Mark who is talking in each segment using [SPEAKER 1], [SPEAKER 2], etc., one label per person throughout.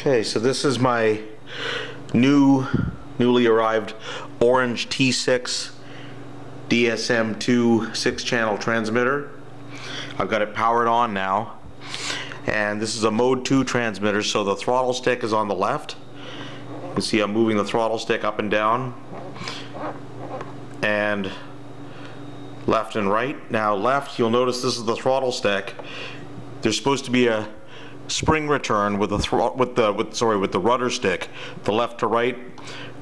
[SPEAKER 1] Okay, so this is my newly arrived Orange T-Six DSM-2 6-channel transmitter. I've got it powered on now, and this is a mode 2 transmitter, so the throttle stick is on the left. You can see I'm moving the throttle stick up and down, and left and right. Now left, you'll notice this is the throttle stick. There's supposed to be a spring return with the rudder stick, the left to right.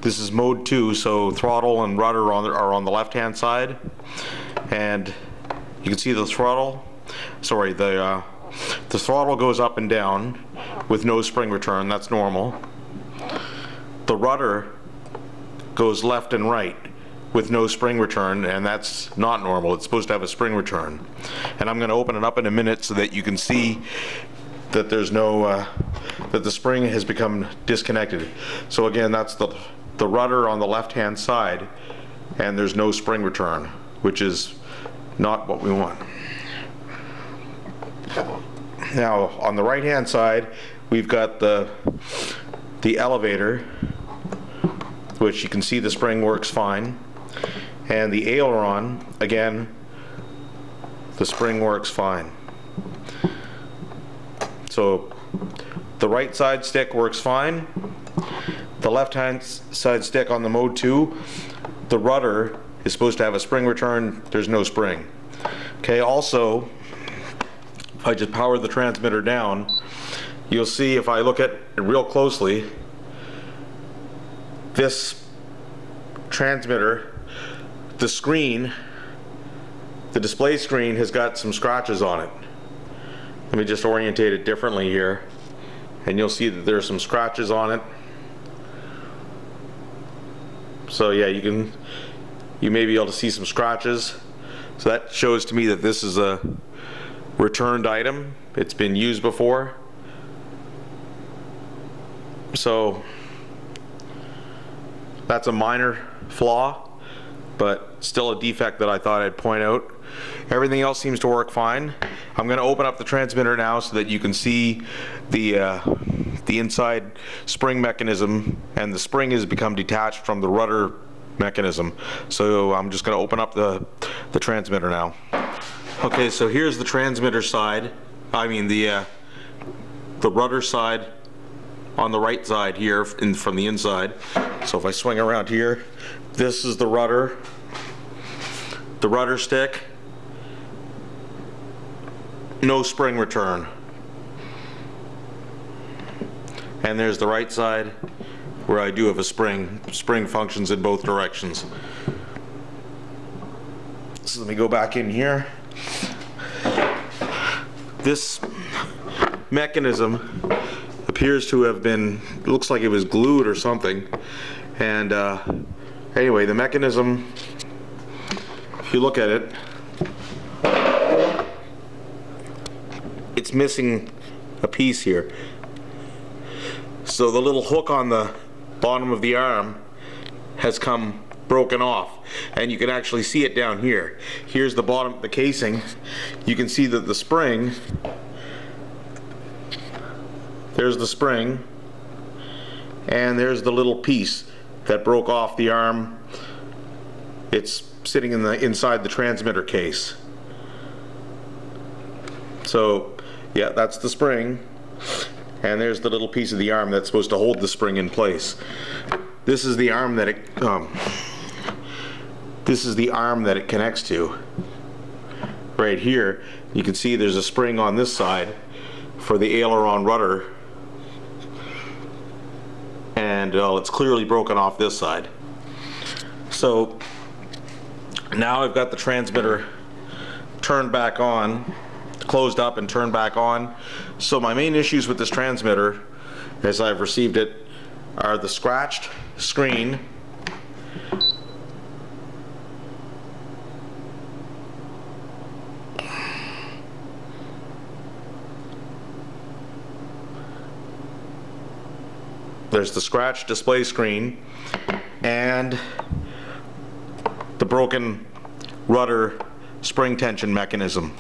[SPEAKER 1] This is mode 2, so throttle and rudder are on the left hand side, and you can see the throttle. The throttle goes up and down with no spring return. That's normal. The rudder goes left and right with no spring return, and that's not normal. It's supposed to have a spring return. And I'm going to open it up in a minute so that you can see that there's no that the spring has become disconnected. So again, that's the rudder on the left hand side, and there's no spring return, which is not what we want. Now on the right hand side, we've got the elevator, which you can see the spring works fine, and the aileron, again, the spring works fine. So the right side stick works fine. The left hand side stick on the mode 2, the rudder is supposed to have a spring return. There's no spring. Okay, also, if I just power the transmitter down, you'll see, if I look at it real closely, this transmitter, the screen, the display screen has got some scratches on it. Let me just orientate it differently here, and you'll see that there's some scratches on it. So yeah, you may be able to see some scratches. So that shows to me that this is a returned item. It's been used before. So that's a minor flaw, but still a defect that I thought I'd point out. Everything else seems to work fine. I'm going to open up the transmitter now so that you can see the inside spring mechanism, and the spring has become detached from the rudder mechanism. So I'm just going to open up the transmitter now. Okay, so here's the transmitter side. I mean the rudder side on the right side here from the inside. So if I swing around here, this is the rudder stick. No spring return. And there's the right side where I do have a spring. Spring functions in both directions. So let me go back in here. This mechanism appears to have been, looks like it was glued or something. And anyway, the mechanism, if you look at it, it's missing a piece here. So the little hook on the bottom of the arm has come broken off, and you can actually see it down here. Here's the bottom, the casing. You can see that the spring, there's the spring, and there's the little piece that broke off the arm. It's sitting in inside the transmitter case. So yeah, that's the spring, and there's the little piece of the arm that's supposed to hold the spring in place. This is the arm that it connects to. Right here, you can see there's a spring on this side for the aileron rudder, and it's clearly broken off this side. So now I've got the transmitter turned back on, closed up and turned back on. So my main issues with this transmitter, as I've received it, are the scratched screen, there's the scratched display screen, and the broken rudder spring tension mechanism.